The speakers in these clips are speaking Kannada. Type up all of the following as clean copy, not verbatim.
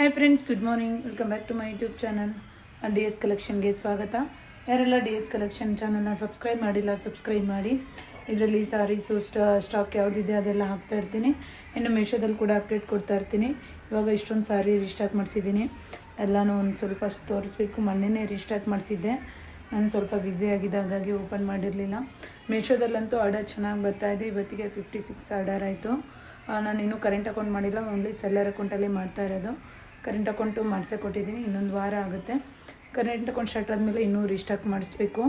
Hi friends, good morning. Welcome back to my YouTube channel D S ಕಲೆಕ್ಷನ್ಗೆ ಸ್ವಾಗತ. ಯಾರೆಲ್ಲ ಡಿ ಎಸ್ ಕಲೆಕ್ಷನ್ ಚಾನಲ್ನ ಸಬ್ಸ್ಕ್ರೈಬ್ ಮಾಡಿಲ್ಲ, ಸಬ್ಸ್ಕ್ರೈಬ್ ಮಾಡಿ. ಇದರಲ್ಲಿ ಸಾರೀಸು ಸ್ಟಾಕ್ ಯಾವುದಿದೆ ಅದೆಲ್ಲ ಹಾಕ್ತಾ ಇರ್ತೀನಿ. ಇನ್ನು ಮೀಶೋದಲ್ಲಿ ಕೂಡ ಅಪ್ಡೇಟ್ ಕೊಡ್ತಾ ಇರ್ತೀನಿ. ಇವಾಗ ಇಷ್ಟೊಂದು ಸಾರಿ ರೀಸ್ಟಾಕ್ ಮಾಡಿಸಿದ್ದೀನಿ. ಎಲ್ಲನೂ ಒಂದು ಸ್ವಲ್ಪ ತೋರಿಸ್ಬೇಕು. ಮೊನ್ನೆನೇ ರೀಸ್ಟಾಕ್ ಮಾಡಿಸಿದ್ದೆ. ನಾನು ಸ್ವಲ್ಪ ಬ್ಯುಸಿ ಆಗಿದ್ದೆ, ಹಾಗಾಗಿ ಓಪನ್ ಮಾಡಿರಲಿಲ್ಲ. ಮೀಶೋದಲ್ಲಂತೂ ಆರ್ಡರ್ ಚೆನ್ನಾಗಿ ಬರ್ತಾಯಿದೆ. ಇವತ್ತಿಗೆ 56 ಆರ್ಡರ್ ಆಯಿತು. ನಾನು ಇನ್ನೂ ಕರೆಂಟ್ ಅಕೌಂಟ್ ಮಾಡಿಲ್ಲ, ಓನ್ಲಿ ಸೆಲ್ಲರ್ ಅಕೌಂಟಲ್ಲಿ ಮಾಡ್ತಾ ಇರೋದು. ಕರೆಂಟ್ ಅಕೌಂಟು ಮಾಡಿಸೇ ಕೊಟ್ಟಿದ್ದೀನಿ, ಇನ್ನೊಂದು ವಾರ ಆಗುತ್ತೆ. ಕರೆಂಟ್ ಅಕೌಂಟ್ ಸ್ಟಾರ್ಟ್ ಆದಮೇಲೆ ಇನ್ನೂ ರೀಸ್ಟಾಕ್ ಮಾಡಿಸ್ಬೇಕು.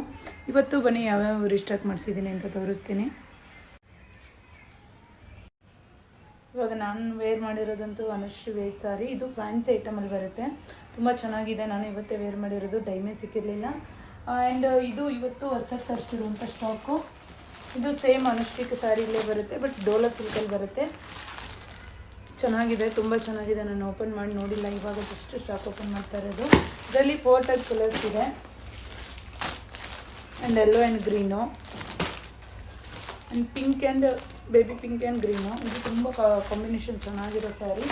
ಇವತ್ತು ಬನ್ನಿ ಯಾವ್ಯಾವ ರೀಸ್ಟಾಕ್ ಮಾಡಿಸಿದ್ದೀನಿ ಅಂತ ತೋರಿಸ್ತೀನಿ. ಇವಾಗ ನಾನು ವೇರ್ ಮಾಡಿರೋದಂತೂ ಅನುಶ್ರೀ ವೇರ್ ಸಾರಿ. ಇದು ಫ್ಯಾನ್ಸಿ ಐಟಮಲ್ಲಿ ಬರುತ್ತೆ, ತುಂಬ ಚೆನ್ನಾಗಿದೆ. ನಾನು ಇವತ್ತೇ ವೇರ್ ಮಾಡಿರೋದು, ಟೈಮೇ ಸಿಕ್ಕಿರಲಿಲ್ಲ. ಆ್ಯಂಡ್ ಇದು ಇವತ್ತು ಹೊಸದಾಗಿ ತರಿಸಿರುವಂಥ ಸ್ಟಾಕು. ಇದು ಸೇಮ್ ಅನುಶ್ರೀಕ್ ಸಾರಿ ಇಲ್ಲೇ ಬರುತ್ತೆ, ಬಟ್ ಡೋಲಾ ಸಿಲ್ಕಲ್ಲಿ ಬರುತ್ತೆ. ಚೆನ್ನಾಗಿದೆ, ತುಂಬ ಚೆನ್ನಾಗಿದೆ. ನಾನು ಓಪನ್ ಮಾಡಿ ನೋಡಿಲ್ಲ, ಇವಾಗ ಜಸ್ಟ್ ಸ್ಟಾಕ್ ಓಪನ್ ಮಾಡ್ತಾ ಇರೋದು. ಇದರಲ್ಲಿ 4 ಟೈಪ್ ಕಲರ್ಸ್ ಇದೆ. And yellow and green, and pink and baby pink and green. ಇದು ತುಂಬ ಕಾಂಬಿನೇಷನ್ ಚೆನ್ನಾಗಿರೋ sari.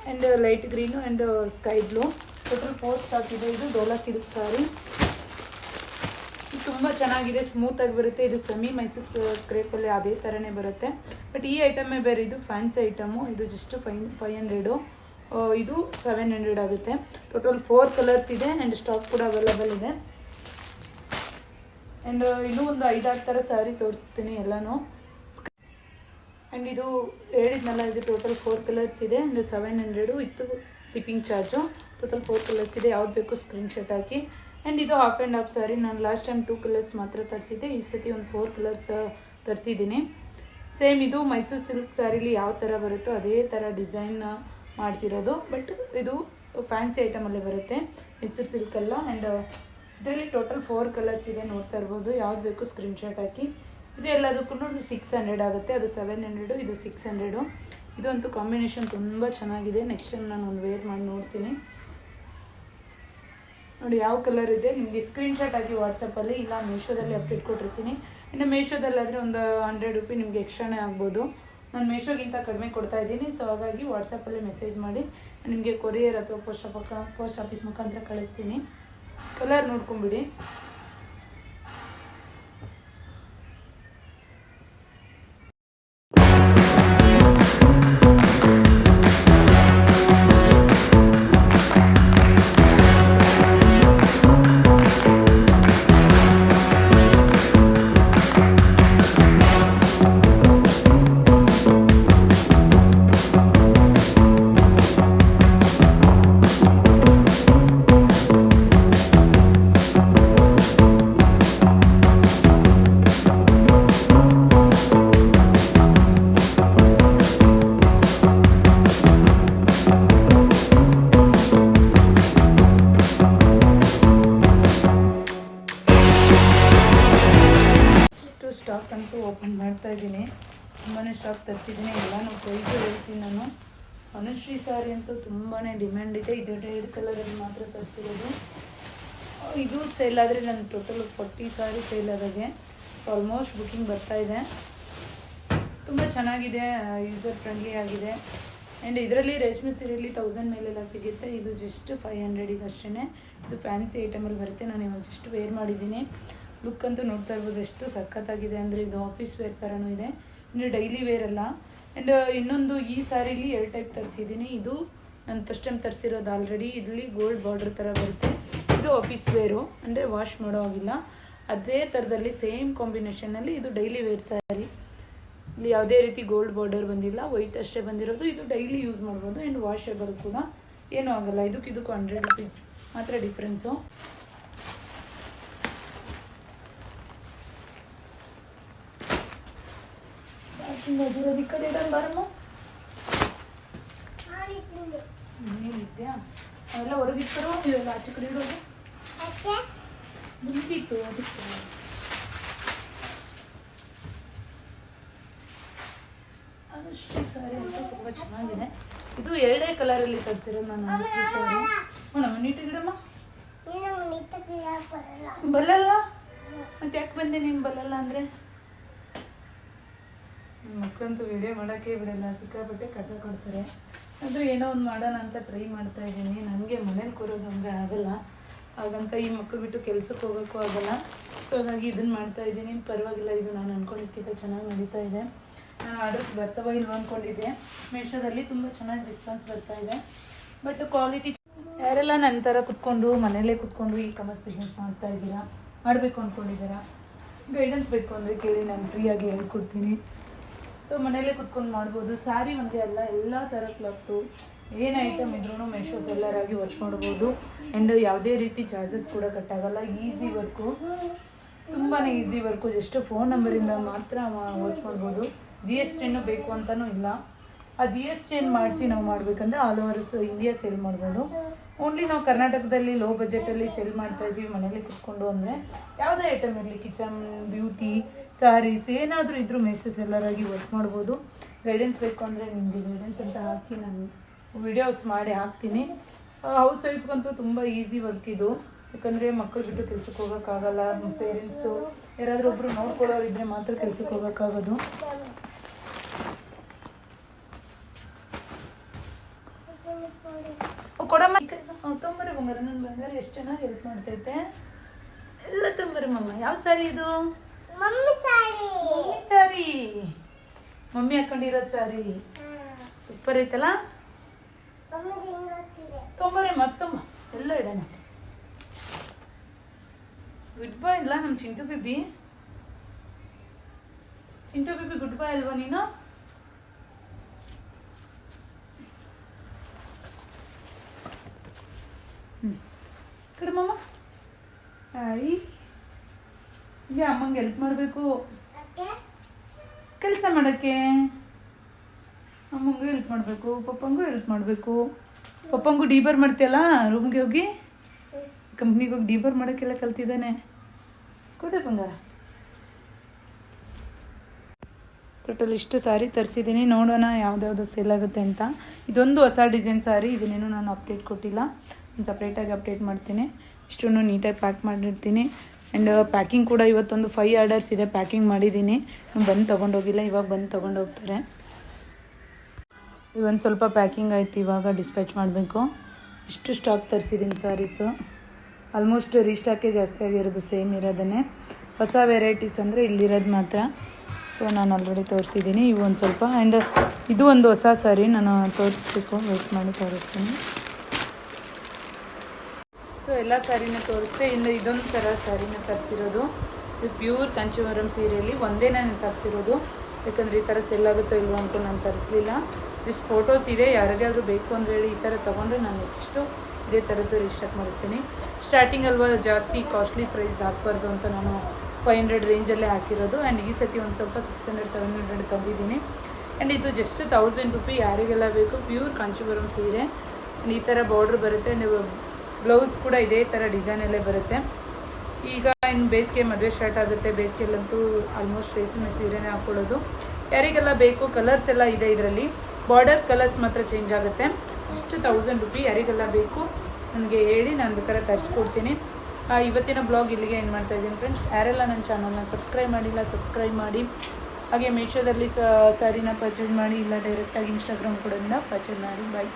And light green and sky blue. Total 4 stock ಇದೆ. ಇದು ಡೋಲಾ ಸಿಲ್ಕ್ ಸ್ಯಾರಿ. ತುಂಬ ಚೆನ್ನಾಗಿದೆ, ಸ್ಮೂತಾಗಿ ಬರುತ್ತೆ. ಇದು ಸೆಮಿ ಮೈಸೂರು ಕ್ರೇಪಲ್ಲಿ ಅದೇ ಥರನೇ ಬರುತ್ತೆ, ಬಟ್ ಈ ಐಟಮೇ ಬೇರೆ. ಇದು ಫ್ಯಾನ್ಸಿ ಐಟಮು. ಇದು ಜಸ್ಟ್ 500, ಇದು 700 ಆಗುತ್ತೆ. ಟೋಟಲ್ 4 ಕಲರ್ಸ್ ಇದೆ. ಆ್ಯಂಡ್ ಸ್ಟಾಕ್ ಕೂಡ ಅವೈಲಬಲ್ ಇದೆ. ಆ್ಯಂಡ್ ಇನ್ನೂ ಒಂದು 5-6 ಥರ ಸ್ಯಾರಿ ತೋರಿಸ್ತೀನಿ ಎಲ್ಲನೂ. ಆ್ಯಂಡ್ ಇದು ಹೇಳಿದ್ನಲ್ಲ, ಇದು ಟೋಟಲ್ 4 ಕಲರ್ಸ್ ಇದೆ. ಆ್ಯಂಡ್ 700 ಇತ್ತು ಶಿಪ್ಪಿಂಗ್ ಚಾರ್ಜು. ಟೋಟಲ್ 4 ಕಲರ್ಸ್ ಇದೆ. ಯಾವ್ದು ಬೇಕು ಸ್ಕ್ರೀನ್ಶಾಟ್ ಹಾಕಿ. ಆ್ಯಂಡ್ ಇದು ಹಾಫ್ ಆ್ಯಂಡ್ ಹಾಫ್ ಸ್ಯಾರಿ. ನಾನು ಲಾಸ್ಟ್ ಟೈಮ್ 2 ಕಲರ್ಸ್ ಮಾತ್ರ ತರಿಸಿದ್ದೆ, ಈ ಸತಿ ಒಂದು 4 ಕಲರ್ಸ್ ತರಿಸಿದ್ದೀನಿ. ಸೇಮ್ ಇದು ಮೈಸೂರು ಸಿಲ್ಕ್ ಸ್ಯಾರಿಲಿ ಯಾವ ಥರ ಬರುತ್ತೋ ಅದೇ ಥರ ಡಿಸೈನ್ ಮಾಡಿಸಿರೋದು, ಬಟ್ ಇದು ಫ್ಯಾನ್ಸಿ ಐಟಮಲ್ಲೇ ಬರುತ್ತೆ, ಮೈಸೂರು ಸಿಲ್ಕಲ್ಲ. ಆ್ಯಂಡ್ ಇದರಲ್ಲಿ ಟೋಟಲ್ 4 ಕಲರ್ಸ್ ಇದೆ, ನೋಡ್ತಾ ಇರ್ಬೋದು. ಯಾವ್ದು ಬೇಕು ಸ್ಕ್ರೀನ್ಶಾಟ್ ಹಾಕಿ. ಇದು ಎಲ್ಲದಕ್ಕೂ 600 ಆಗುತ್ತೆ. ಅದು 700, ಇದು 600. ಇದಂತೂ ಕಾಂಬಿನೇಷನ್ ತುಂಬ ಚೆನ್ನಾಗಿದೆ. ನೆಕ್ಸ್ಟ್ ಟೈಮ್ ನಾನು ಒಂದು ವೇರ್ ಮಾಡಿ ನೋಡ್ತೀನಿ. ನೋಡಿ ಯಾವ ಕಲರ್ ಇದೆ, ನಿಮಗೆ ಸ್ಕ್ರೀನ್ಶಾಟ್ ಆಗಿ ವಾಟ್ಸಪ್ಪಲ್ಲಿ ಇಲ್ಲ ಮೀಶೋದಲ್ಲಿ ಅಪ್ಡೇಟ್ ಕೊಟ್ಟಿರ್ತೀನಿ. ಇನ್ನು ಮೀಶೋದಲ್ಲಾದರೆ ಒಂದು 100 ರೂಪಾಯಿ ನಿಮಗೆ ಎಕ್ಸ್ಟ್ರಾನೇ ಆಗ್ಬೋದು. ನಾನು ಮೀಶೋಗಿಂತ ಕಡಿಮೆ ಕೊಡ್ತಾ ಇದ್ದೀನಿ. ಸೊ ಹಾಗಾಗಿ ವಾಟ್ಸಪ್ಪಲ್ಲಿ ಮೆಸೇಜ್ ಮಾಡಿ, ನಿಮಗೆ ಕೊರಿಯರ್ ಅಥವಾ ಪೋಸ್ಟ್ ಆಫೀಸ್ ಮುಖಾಂತರ ಕಳಿಸ್ತೀನಿ. ಕಲರ್ ನೋಡ್ಕೊಂಬಿಡಿ. ಸ್ಟಾಕ್ ಅಂತೂ ಓಪನ್ ಮಾಡ್ತಾ ಇದ್ದೀನಿ. ತುಂಬಾ ಸ್ಟಾಕ್ ತರಿಸಿದ್ದೀನಿ. ಎಲ್ಲನೂ ಪ್ರೈಸು ಹೇಳ್ತೀನಿ ನಾನು. ಅನುಶ್ರೀ ಸ್ಯಾರಿ ಅಂತೂ ತುಂಬಾ ಡಿಮ್ಯಾಂಡ್ ಇದೆ. ಇದು ರೆಡ್ ಕಲರಲ್ಲಿ ಮಾತ್ರ ತರಿಸಿರೋದು. ಇದು ಸೇಲ್ ಆದರೆ ನನ್ನ ಟೋಟಲ್ 40 ಸಾರಿ ಸೇಲ್ ಆದಾಗೆ. ಆಲ್ಮೋಸ್ಟ್ ಬುಕ್ಕಿಂಗ್ ಬರ್ತಾ ಇದೆ. ತುಂಬ ಚೆನ್ನಾಗಿದೆ, ಯೂಸರ್ ಫ್ರೆಂಡ್ಲಿ ಆಗಿದೆ. ಆ್ಯಂಡ್ ಇದರಲ್ಲಿ ರೇಷ್ಮೆ ಸೀರೆಯಲ್ಲಿ 1000 ಮೇಲೆಲ್ಲ ಸಿಗುತ್ತೆ. ಇದು ಜಸ್ಟ್ 500 ಅಷ್ಟೇ. ಇದು ಫ್ಯಾನ್ಸಿ ಐಟಮಲ್ಲಿ ಬರುತ್ತೆ. ನಾನು ಇವಾಗ ಜಸ್ಟ್ ವೇರ್ ಮಾಡಿದ್ದೀನಿ. ಲುಕ್ ಅಂತೂ ನೋಡ್ತಾ ಇರ್ಬೋದು ಎಷ್ಟು ಸಖತ್ತಾಗಿದೆ ಅಂದರೆ. ಇದು ಆಫೀಸ್ ವೇರ್ ಥರನೂ ಇದೆ, ಇನ್ನು ಡೈಲಿ ವೇರ್ ಅಲ್ಲ. ಆ್ಯಂಡ್ ಇನ್ನೊಂದು ಈ ಸ್ಯಾರಿಲಿ 2 ಟೈಪ್ ತರಿಸಿದ್ದೀನಿ. ಇದು ನಾನು ಫಸ್ಟ್ ಟೈಮ್ ತರಿಸಿರೋದು ಆಲ್ರೆಡಿ. ಇಲ್ಲಿ ಗೋಲ್ಡ್ ಬಾರ್ಡರ್ ಥರ ಬರುತ್ತೆ. ಇದು ಆಫೀಸ್ ವೇರು, ಅಂದರೆ ವಾಶ್ ಮಾಡೋ ಆಗಿಲ್ಲ. ಅದೇ ಥರದಲ್ಲಿ ಸೇಮ್ ಕಾಂಬಿನೇಷನಲ್ಲಿ ಇದು ಡೈಲಿ ವೇರ್ ಸ್ಯಾರಿ. ಇಲ್ಲಿ ಯಾವುದೇ ರೀತಿ ಗೋಲ್ಡ್ ಬಾರ್ಡರ್ ಬಂದಿಲ್ಲ, ವೈಟ್ ಅಷ್ಟೇ ಬಂದಿರೋದು. ಇದು ಡೈಲಿ ಯೂಸ್ ಮಾಡ್ಬೋದು. ಆ್ಯಂಡ್ ವಾಷೇಬಲ್ ಕೂಡ, ಏನೂ ಆಗೋಲ್ಲ. ಇದಕ್ಕೂ 100 ರೂಪೀಸ್ ಮಾತ್ರ ಡಿಫ್ರೆನ್ಸು. ಈ ಕಡೆ ಇಡೋಣ ಬಾರಮ್ಮ. ನೀರಿದ್ಯಾ? ಅವೆಲ್ಲ ಹೊರಗಿಟ್ಟರು, ಇವೆಲ್ಲ ಆಚೆ ಕಡೆ ಇಡೋದು ಮುಗಿತು. ಅದಕ್ಕೆ ಅನುಶ್ರೀ ಸ್ಯಾರಿ ಅಂತ ತುಂಬ ಚೆನ್ನಾಗಿದೆ. ಇದು 2 ಕಲರಲ್ಲಿ ತರಿಸಿರೋದು ನಾನು ಅನುಶ್ರೀ ಸ್ಯಾರಿ. ನಮ್ಮ ನೀಟಿಗಿಡಮ್ಮ ಬಲ್ಲಲ್ವಾ? ಮತ್ತೆ ಯಾಕೆ ಬಂದೆ ನೀನು ಬಲ್ಲಲ್ಲ ಅಂದರೆ? ಮಕ್ಕಳಂತೂ ವಿಡಿಯೋ ಮಾಡೋಕ್ಕೆ ಬಿಡಲ್ಲ, ಸಿಕ್ಕಾಪಟ್ಟೆ ಕಷ್ಟ ಕೊಡ್ತಾರೆ. ಅಂದರೆ ಏನೋ ಒಂದು ಮಾಡೋಣ ಅಂತ ಟ್ರೈ ಮಾಡ್ತಾ ಇದ್ದೀನಿ. ನನಗೆ ಮನೇಲಿ ಕೂರೋದು ಅಂದರೆ ಆಗಲ್ಲ, ಹಾಗಂತ ಈ ಮಕ್ಕಳು ಬಿಟ್ಟು ಕೆಲ್ಸಕ್ಕೆ ಹೋಗೋಕ್ಕೂ ಆಗಲ್ಲ. ಸೊ ಹಾಗಾಗಿ ಇದನ್ನು ಮಾಡ್ತಾ ಇದ್ದೀನಿ. ಪರವಾಗಿಲ್ಲ, ಇದು ನಾನು ಅಂದ್ಕೊಂಡಿದ್ದಕ್ಕಿಂತ ಚೆನ್ನಾಗಿ ನಡೀತಾ ಇದೆ. ನಾನು ಆರ್ಡರ್ಸ್ ಬರ್ತಾವ ಇಲ್ವ ಅಂದ್ಕೊಂಡಿದ್ದೆ. ಮೀಶೋದಲ್ಲಿ ತುಂಬ ಚೆನ್ನಾಗಿ ರೆಸ್ಪಾನ್ಸ್ ಬರ್ತಾ ಇದೆ. ಬಟ್ ಕ್ವಾಲಿಟಿ ಯಾರೆಲ್ಲ ನನ್ನ ಥರ ಕುತ್ಕೊಂಡು ಮನೆಯಲ್ಲೇ ಕುತ್ಕೊಂಡು ಈ ಕಾಮರ್ಸ್ ಬಿಸ್ನೆಸ್ ಮಾಡ್ತಾ ಇದ್ದೀರಾ, ಮಾಡಬೇಕು ಅಂದ್ಕೊಂಡಿದ್ದೀರಾ, ಗೈಡೆನ್ಸ್ ಬೇಕು ಅಂದರೆ ಕೇಳಿ, ನಾನು ಫ್ರೀಯಾಗಿ ಹೇಳ್ಕೊಡ್ತೀನಿ. ಸೊ ಮನೆಯಲ್ಲೇ ಕುತ್ಕೊಂಡು ಮಾಡ್ಬೋದು. ಸ್ಯಾರಿ ಒಂದೇ ಅಲ್ಲ, ಎಲ್ಲ ಥರ ಕ್ಲಾತು ಏನು ಐಟಮ್ ಇದ್ರೂ ಮೆಶೋ ಸೆಲ್ಲರಾಗಿ ವರ್ಕ್ ಮಾಡ್ಬೋದು. ಆ್ಯಂಡ್ ಯಾವುದೇ ರೀತಿ ಚಾರ್ಜಸ್ ಕೂಡ ಕಟ್ಟಾಗಲ್ಲ. ಈಸಿ ವರ್ಕು, ತುಂಬಾ ಈಸಿ ವರ್ಕು. ಜಸ್ಟ್ ಫೋನ್ ನಂಬರಿಂದ ಮಾತ್ರ ವರ್ಕ್ ಮಾಡ್ಬೋದು. GST ಬೇಕು ಅಂತಲೂ ಇಲ್ಲ. ಆ GST ಮಾಡಿಸಿ ನಾವು ಮಾಡಬೇಕಂದ್ರೆ ಆಲ್ ಓವರ್ ಇಂಡಿಯಾ ಸೆಲ್ ಮಾಡ್ಬೋದು. ಓನ್ಲಿ ನಾವು ಕರ್ನಾಟಕದಲ್ಲಿ ಲೋ ಬಜೆಟಲ್ಲಿ ಸೆಲ್ ಮಾಡ್ತಾ ಇದ್ದೀವಿ ಮನೇಲಿ ಕುತ್ಕೊಂಡು ಅಂದರೆ ಯಾವುದೇ ಐಟಮ್ ಇರಲಿ, ಕಿಚನ್, ಬ್ಯೂಟಿ, ಸ್ಯಾರೀಸ್ ಏನಾದರೂ ಇದ್ರೂ ಮೆಸೇಜ್ ಸೆಲ್ಲರಾಗಿ ವರ್ಕ್ ಮಾಡ್ಬೋದು. ಗೈಡೆನ್ಸ್ ಬೇಕು ಅಂದರೆ ನಿಮಗೆ ಗೈಡೆನ್ಸ್ ಅಂತ ಹಾಕಿ ನಾನು ವಿಡಿಯೋಸ್ ಮಾಡಿ ಹಾಕ್ತೀನಿ. ಹೌಸ್ ವೈಫ್ಗಂತೂ ತುಂಬ ಈಸಿ ವರ್ಕ್ ಇದು. ಯಾಕಂದರೆ ಮಕ್ಕಳು ಬಿಟ್ಟು ಕೆಲ್ಸಕ್ಕೆ ಹೋಗೋಕ್ಕಾಗಲ್ಲ. ಪೇರೆಂಟ್ಸು ಯಾರಾದರೂ ಒಬ್ಬರು ನೋಡ್ಕೊಳ್ಳೋರು ಇದ್ದರೆ ಮಾತ್ರ ಕೆಲ್ಸಕ್ಕೆ ಹೋಗೋಕ್ಕಾಗೋದು. ಕೊಡಮ್ಮ ತೊಂಬರಿ ಬಂಗಾರ, ನನ್ನ ಬಂಗಾರ ಎಷ್ಟು ಚೆನ್ನಾಗಿ ಹೆಲ್ಪ್ ಮಾಡ್ತೈತೆ. ಎಲ್ಲ ತೊಂಬರಿ ಮಮ್ಮ. ಯಾವ ಸಾರಿ ಇದು? ಮಮ್ಮಿ ಸಾರಿ, ಮಮ್ಮಿ ಹಾಕೊಂಡಿರೋದು ಸಾರಿ ಸೂಪರ್ ಐತಲ್ಲ. ತೊಂಬರಿ ಮತ್ತೊಮ್ಮ ಎಲ್ಲ ಇಡೋಣ. ಗುಡ್ ಬಾಯ್ ಇಲ್ಲ ನಮ್ಮ Chintu baby. Chintu baby good boy ಅಲ್ವಾ ನೀನು? ಕಡಮಮ್ಮ ಆಯಿ ಇಲ್ಲಿ ಅಮ್ಮಂಗೆ ಹೆಲ್ಪ್ ಮಾಡಬೇಕು ಕೆಲಸ ಮಾಡೋಕ್ಕೆ. ಅಮ್ಮಂಗೂ ಹೆಲ್ಪ್ ಮಾಡಬೇಕು, ಪಪ್ಪಂಗೂ ಹೆಲ್ಪ್ ಮಾಡಬೇಕು. ಪಪ್ಪಂಗೂ ಡೀಬರ್ ಮಾಡ್ತೀಯಲ್ಲ ರೂಮ್ಗೆ ಹೋಗಿ, ಕಂಪ್ನಿಗೆ ಹೋಗಿ ಡೀಬರ್ ಮಾಡೋಕ್ಕೆಲ್ಲ ಕಲ್ತಿದ್ದಾನೆ. ಕೊಡೆ ಬಂಗಾರ. ಟೋಟಲ್ ಇಷ್ಟು ಸಾರಿ ತರಿಸಿದ್ದೀನಿ. ನೋಡೋಣ ಯಾವುದ್ಯಾವುದು ಸೇಲ್ ಆಗುತ್ತೆ ಅಂತ. ಇದೊಂದು ಹೊಸ ಡಿಸೈನ್ ಸಾರಿ, ಇದನ್ನೇನು ನಾನು ಅಪ್ಡೇಟ್ ಕೊಟ್ಟಿಲ್ಲ. ನಾನು ಸಪ್ರೇಟಾಗಿ ಅಪ್ಡೇಟ್ ಮಾಡ್ತೀನಿ. ಇಷ್ಟನ್ನು ನೀಟಾಗಿ ಪ್ಯಾಕ್ ಮಾಡಿರ್ತೀನಿ. ಆ್ಯಂಡ್ ಪ್ಯಾಕಿಂಗ್ ಕೂಡ ಇವತ್ತೊಂದು 5 ಆರ್ಡರ್ಸ್ ಇದೆ, ಪ್ಯಾಕಿಂಗ್ ಮಾಡಿದ್ದೀನಿ. ಬಂದು ತೊಗೊಂಡೋಗಿಲ್ಲ, ಇವಾಗ ಬಂದು ತೊಗೊಂಡೋಗ್ತಾರೆ. ಇವೊಂದು ಸ್ವಲ್ಪ ಪ್ಯಾಕಿಂಗ್ ಆಯ್ತು, ಇವಾಗ ಡಿಸ್ಪ್ಯಾಚ್ ಮಾಡಬೇಕು. ಇಷ್ಟು ಸ್ಟಾಕ್ ತರಿಸಿದ್ದೀನಿ ಸ್ಯಾರೀಸು. ಆಲ್ಮೋಸ್ಟ್ ರೀಸ್ಟಾಕೇ ಜಾಸ್ತಿ ಆಗಿರೋದು, ಸೇಮ್ ಇರೋದನ್ನೇ. ಹೊಸ ವೆರೈಟೀಸ್ ಅಂದರೆ ಇಲ್ಲಿರೋದು ಮಾತ್ರ. ಸೊ ನಾನು ಆಲ್ರೆಡಿ ತೋರಿಸಿದ್ದೀನಿ. ಇವು ಒಂದು ಸ್ವಲ್ಪ. ಆ್ಯಂಡ್ ಇದು ಒಂದು ಹೊಸ ಸ್ಯಾರಿ, ನಾನು ತೋರಿಸ್ಬೇಕು, ವೇಟ್ ಮಾಡಿ ತೋರಿಸ್ತೀನಿ. ಸೊ ಎಲ್ಲ ಸ್ಯಾರಿನ ತೋರಿಸ್ದೆ. ಇನ್ನು ಇದೊಂದು ಥರ ಸ್ಯಾರಿನ ತರಿಸಿರೋದು. ಇದು ಪ್ಯೂರ್ ಕಾಂಚೀವರಂ ಸೀರೆಯಲ್ಲಿ ಒಂದೇ ನಾನು ತರಿಸಿರೋದು. ಯಾಕಂದರೆ ಈ ಥರ ಸೆಲ್ ಆಗುತ್ತೋ ಇಲ್ವೋ ಅಂತ ನಾನು ತರಿಸಲಿಲ್ಲ. ಜಸ್ಟ್ ಫೋಟೋಸ್ ಇದೆ, ಯಾರಿಗಾದ್ರೂ ಬೇಕು ಅಂದರೆ ಹೇಳಿ ಈ ಥರ ತೊಗೊಂಡ್ರೆ ನಾನು ನೆಕ್ಸ್ಟು ಇದೇ ಥರದ್ದು ರೀಸ್ಟಾಕ್ ಮಾಡಿಸ್ತೀನಿ. ಸ್ಟಾರ್ಟಿಂಗ್ ಅಲ್ವಾ ಜಾಸ್ತಿ ಕಾಸ್ಟ್ಲಿ ಪ್ರೈಸ್ ಹಾಕ್ಬಾರ್ದು ಅಂತ ನಾನು 500 ರೇಂಜಲ್ಲೇ ಹಾಕಿರೋದು. ಆ್ಯಂಡ್ ಈ ಸತಿ ಒಂದು ಸ್ವಲ್ಪ 600-700 ತಂದಿದ್ದೀನಿ. ಆ್ಯಂಡ್ ಇದು ಜಸ್ಟ್ 1000 ರೂಪಾಯಿ. ಯಾರಿಗೆಲ್ಲ ಬೇಕು, ಪ್ಯೂರ್ ಕಾಂಚೀವರಂ ಸೀರೆ. ಈ ಥರ ಬಾರ್ಡ್ರ್ ಬರುತ್ತೆ. ಆ್ಯಂಡ್ ಬ್ಲೌಸ್ ಕೂಡ ಇದೇ ಥರ ಡಿಸೈನಲ್ಲೇ ಬರುತ್ತೆ. ಈಗ ಇನ್ನು ಬೇಸಿಗೆ ಮದುವೆ ಸ್ಟಾರ್ಟ್ ಆಗುತ್ತೆ. ಬೇಸಿಗೆಲ್ಲಂತೂ ಆಲ್ಮೋಸ್ಟ್ ರೇಷ್ಮೆ ಸೀರೆನೇ ಹಾಕ್ಕೊಳ್ಳೋದು. ಯಾರಿಗೆಲ್ಲ ಬೇಕು, ಕಲರ್ಸ್ ಎಲ್ಲ ಇದೆ ಇದರಲ್ಲಿ. ಬಾರ್ಡರ್ಸ್ ಕಲರ್ಸ್ ಮಾತ್ರ ಚೇಂಜ್ ಆಗುತ್ತೆ. ಜಸ್ಟ್ 1000 ರೂಪಾಯಿ. ಯಾರಿಗೆಲ್ಲ ಬೇಕು ನನಗೆ ಹೇಳಿ, ನಾನು ಬೇಕಾದ್ರೆ ತರಿಸ್ಕೊಡ್ತೀನಿ. ಇವತ್ತಿನ ಬ್ಲಾಗ್ ಇಲ್ಲಿಗೆ ಏನು ಮಾಡ್ತಾ ಇದ್ದೀನಿ ಫ್ರೆಂಡ್ಸ್. ಯಾರೆಲ್ಲ ನನ್ನ ಚಾನಲ್ನ ಸಬ್ಸ್ಕ್ರೈಬ್ ಮಾಡಿಲ್ಲ, ಸಬ್ಸ್ಕ್ರೈಬ್ ಮಾಡಿ. ಹಾಗೆ ಮೀಶೋದಲ್ಲಿ ಸ್ಯಾರಿನ ಪರ್ಚೇಸ್ ಮಾಡಿ, ಇಲ್ಲ ಡೈರೆಕ್ಟಾಗಿ ಇನ್ಸ್ಟಾಗ್ರಾಮ್ ಕೂಡ ಪರ್ಚೇಸ್ ಮಾಡಿ. ಬಾಯ್.